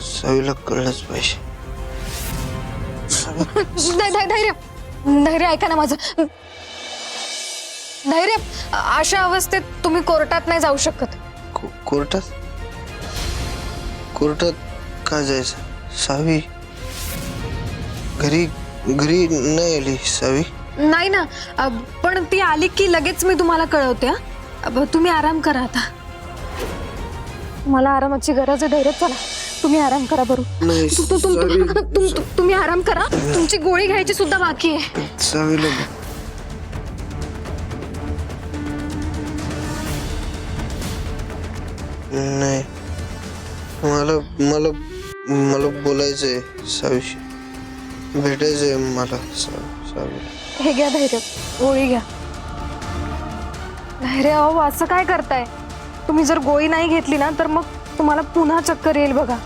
सावीला कळलंच पाहिजे. धैर्य धैर्य ऐका ना माझं. धैर्य, अशा अवस्थेत तुम्ही कोर्टात नाही जाऊ शकत. कोर्टात कोर्टात का जायचं? सावी घरी घरी नाही आली. सावी नाही ना, पण ती आली की लगेच मी तुम्हाला कळवते. तुम्ही आराम करा आता. मला आरामाची गरज आहे. धैर्य, चला तुम्ही आराम करा. बरोबर नाही, तुम्ही आराम करा. तुमची गोळी घ्यायची सुद्धा बाकी आहे. सावीला नाही. मला मला मला बोलायचंय सावीशी. भेटायचंय मला सावी. हे घ्या धैर्य, गोळी घ्या. धैर्य, अहो असं काय करताय तुम्ही? जर गोळी नाही घेतली ना तर मग तुम्हाला पुन्हा चक्कर येईल बघा.